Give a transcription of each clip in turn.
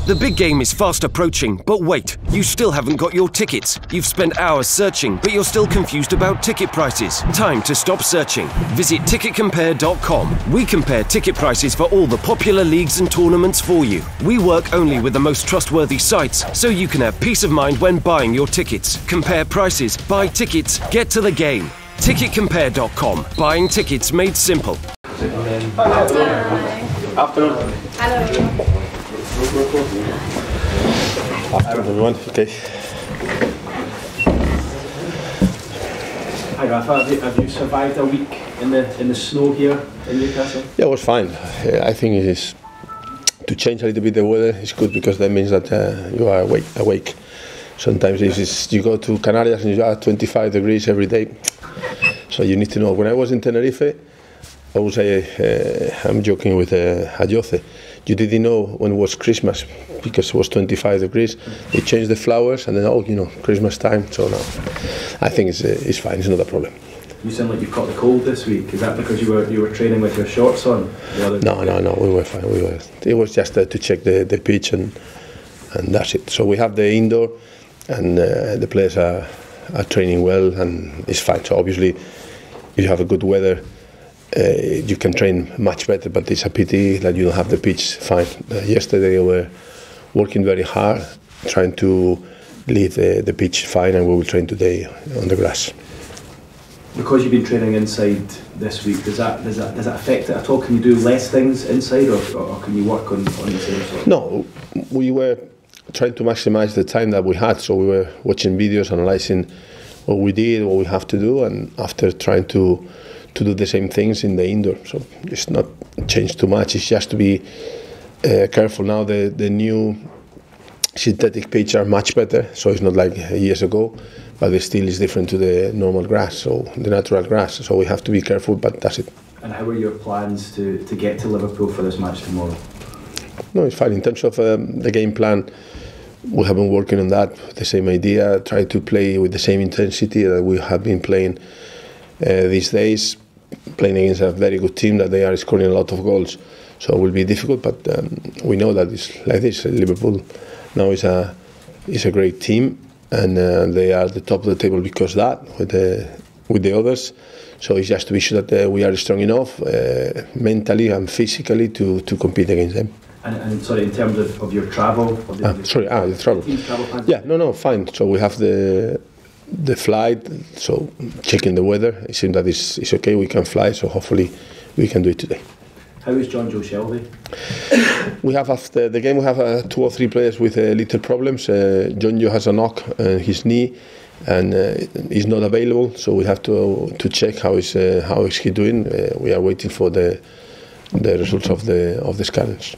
The big game is fast approaching, but wait, you still haven't got your tickets. You've spent hours searching, but you're still confused about ticket prices. Time to stop searching. Visit ticketcompare.com. We compare ticket prices for all the popular leagues and tournaments for you. We work only with the most trustworthy sites, so you can have peace of mind when buying your tickets. Compare prices, buy tickets, get to the game. Ticketcompare.com. Buying tickets made simple. Afternoon. Hello. Afternoon, everyone. Okay. Hi Rafa, have you survived a week in the snow here in Newcastle? Yeah, it was fine. I think it is to change a little bit the weather is good because that means that you are awake. Sometimes you go to Canarias and you are 25 degrees every day. So you need to know. When I was in Tenerife, I would say, I'm joking with Ayoce, you didn't know when it was Christmas because it was 25 degrees. They changed the flowers and then, Christmas time. So now I think it's fine, it's not a problem. You sound like you've caught the cold this week. Is that because you were training with your shorts on? No, we were fine. It was just to check the pitch and that's it. So we have the indoor and the players are training well and it's fine. So obviously if you have a good weather, you can train much better, but it's a pity that you don't have the pitch fine. Yesterday we were working very hard trying to leave the pitch fine and we will train today on the grass. Because you've been training inside this week, does that affect it at all? Can you do less things inside or can you work on the same sort? No, we were trying to maximize the time that we had, so we were watching videos, analyzing what we did, what we have to do, and after trying to do the same things in the indoor. So it's not changed too much. It's just to be careful now. The new synthetic pitch are much better, so it's not like years ago, but it still is different to the normal grass, so the natural grass. So we have to be careful, but that's it. And how are your plans to get to Liverpool for this match tomorrow? No, it's fine. In terms of the game plan, we have been working on that, the same idea, try to play with the same intensity that we have been playing these days, playing against a very good team that they are scoring a lot of goals. So it will be difficult, but we know that it's like this. Liverpool now is a great team, and they are at the top of the table because of that, with the others. So it's just to be sure that we are strong enough mentally and physically to compete against them. And sorry, in terms of your travel? The travel. Plans? Yeah, no, fine. So we have the flight, so checking the weather. It seems that it's okay, we can fly, so hopefully we can do it today. How is John Joe Shelby? We have, after the game, we have 2 or 3 players with little problems. John Joe has a knock on his knee and he's not available, so we have to check how is he doing. We are waiting for the results of the scans.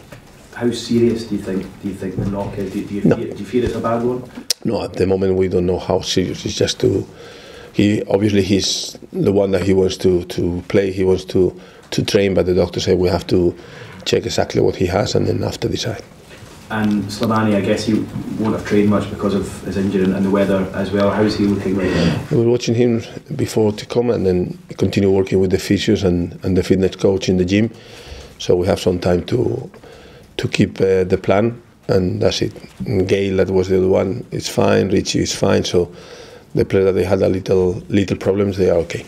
How serious do you think the knock is? Do you fear it's a bad one? No, at the moment we don't know how serious. It's just obviously he's the one that he wants to play. He wants to train, but the doctor said we have to check exactly what he has and then after decide. And Slimani, I guess he won't have trained much because of his injury and the weather as well. How's he looking right now? We were watching him before to come and then continue working with the physios and the fitness coach in the gym. So we have some time to keep the plan, and that's it. Gail, that was the other one, is fine. Richie is fine. So the players that they had a little problems, they are okay.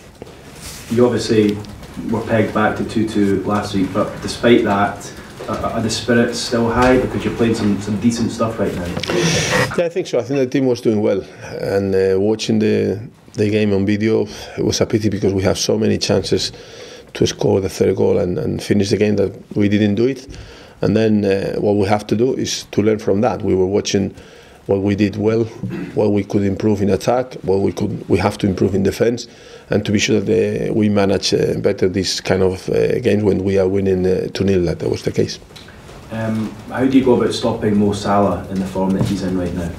You obviously were pegged back to 2-2 last week, but despite that, are the spirits still high because you're playing some decent stuff right now? Yeah, I think so. I think the team was doing well, and watching the game on video, it was a pity because we have so many chances to score the third goal and finish the game that we didn't do it. And then what we have to do is to learn from that. We were watching what we did well, what we could improve in attack, what we have to improve in defence, and to be sure that we manage better these kind of games when we are winning 2-0. That was the case. How do you go about stopping Mo Salah in the form that he's in right now?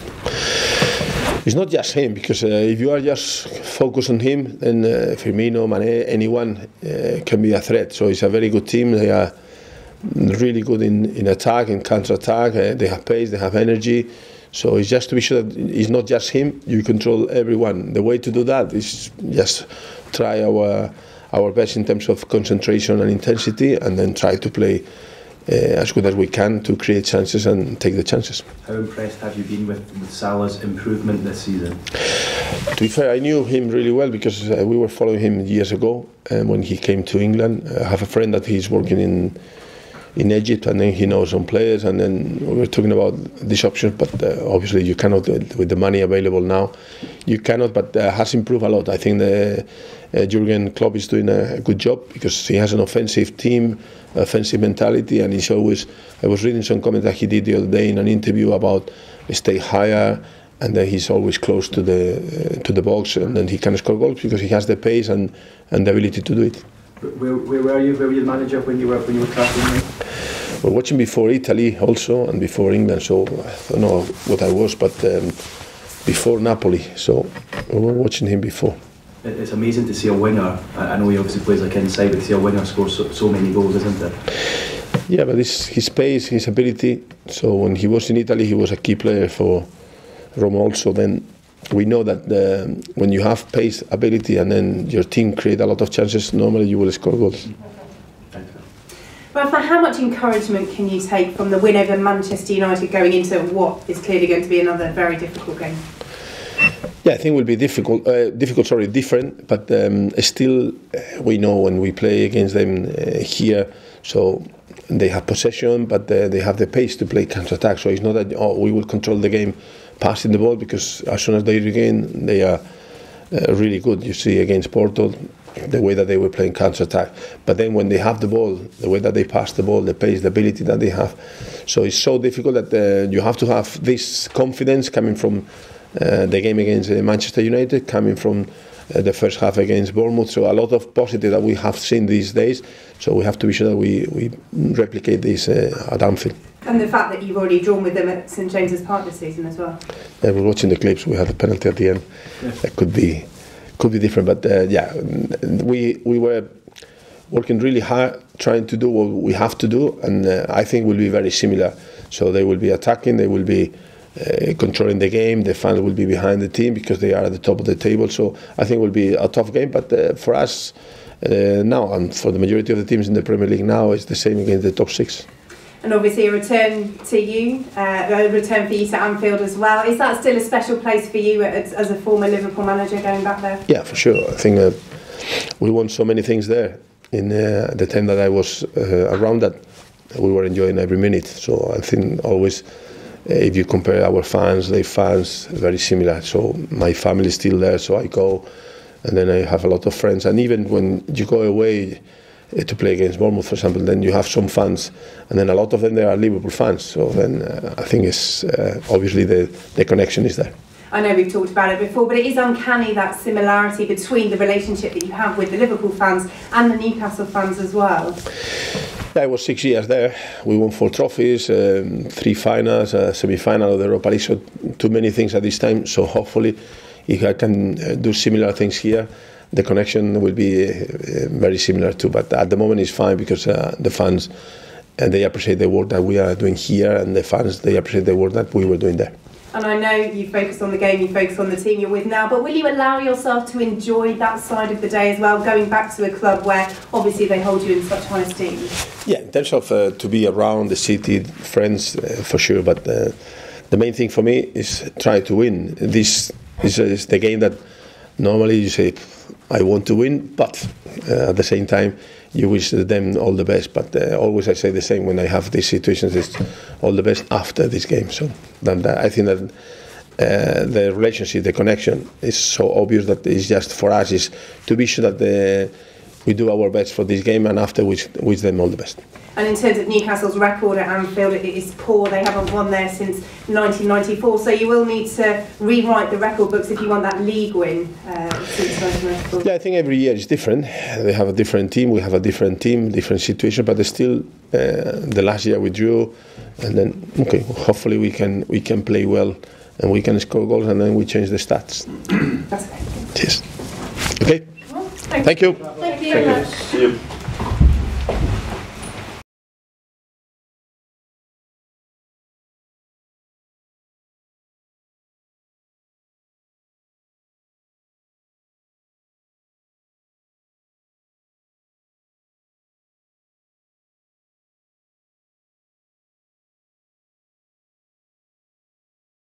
It's not just him, because if you are just focused on him, then Firmino, Mane, anyone can be a threat. So it's a very good team. They are really good in attack, in counter-attack. They have pace, they have energy. So it's just to be sure that it's not just him, you control everyone. The way to do that is just try our best in terms of concentration and intensity, and then try to play as good as we can to create chances and take the chances. How impressed have you been with Salah's improvement this season? To be fair, I knew him really well because we were following him years ago when he came to England. I have a friend that he's working in Egypt, and then he knows some players, and then we were talking about these options, but obviously you cannot, with the money available now, you cannot, but has improved a lot. I think Jurgen Klopp is doing a good job because he has an offensive team, offensive mentality, and he's always, I was reading some comment that he did the other day in an interview about stay higher, and then he's always close to the box, and then he can score goals because he has the pace and the ability to do it. Where were you? Where were you the manager when you were tracking? We're watching before Italy also and before England, so I don't know what I was, but before Napoli, so we were watching him before. It's amazing to see a winger. I know he obviously plays like inside, but to see a winger score so many goals, isn't it? Yeah, but it's his pace, his ability. So when he was in Italy, he was a key player for Roma also. Then we know that when you have pace, ability, and then your team create a lot of chances, normally you will score goals. Rafa, how much encouragement can you take from the win over Manchester United going into what is clearly going to be another very difficult game? Yeah, I think it will be different, but still we know when we play against them here, so they have possession, but they have the pace to play counter-attack, so it's not that we will control the game passing the ball, because as soon as they regain, they are really good. You see against Porto, the way that they were playing counter-attack, but then when they have the ball, the way that they pass the ball, the pace, the ability that they have, so it's so difficult that you have to have this confidence coming from the game against Manchester United, coming from the first half against Bournemouth, so a lot of positive that we have seen these days, so we have to be sure that we replicate this at Anfield. And the fact that you've already drawn with them at St James's Park this season as well. Yeah, we're watching the clips, we had a penalty at the end. That could be different, but yeah, we were working really hard trying to do what we have to do, and I think will be very similar. So they will be attacking, they will be controlling the game, the fans will be behind the team because they are at the top of the table, so I think it will be a tough game, but for us now, and for the majority of the teams in the Premier League now, it's the same against the top six. And obviously a return to you, a return for you to Anfield as well. Is that still a special place for you as a former Liverpool manager going back there? Yeah, for sure. I think we won so many things there in the time that I was around, that we were enjoying every minute. So I think always, if you compare our fans, their fans, very similar. So my family is still there, so I go, and then I have a lot of friends. And even when you go away to play against Bournemouth, for example, then you have some fans, and then a lot of them they are Liverpool fans. So then I think it's obviously the connection is there. I know we've talked about it before, but it is uncanny, that similarity between the relationship that you have with the Liverpool fans and the Newcastle fans as well. Yeah, I was 6 years there. We won 4 trophies, 3 finals, a semi-final of the Europa League, so too many things at this time. So hopefully, if I can do similar things here, the connection will be very similar too. But at the moment it's fine because the fans, they appreciate the work that we are doing here, and the fans, they appreciate the work that we were doing there. And I know you focus on the game, you focus on the team you're with now, but will you allow yourself to enjoy that side of the day as well, going back to a club where obviously they hold you in such high esteem? Yeah, in terms of to be around the city, friends, for sure, but the main thing for me is try to win. This is the game that normally you say, I want to win, but at the same time, you wish them all the best. But always I say the same when I have these situations, it's all the best after this game. So then I think that the relationship, the connection is so obvious that it's just for us is to be sure that we do our best for this game, and after wish them all the best. And in terms of Newcastle's record at Anfield, it is poor. They haven't won there since 1994, so you will need to rewrite the record books if you want that league win since 1994. Yeah, I think every year is different. They have a different team, we have a different team, different situation, but still the last year we drew, and then okay, hopefully we can play well and we can score goals, and then we change the stats. That's okay. Yes. Okay. Well, thank you. Thank you very much. See you.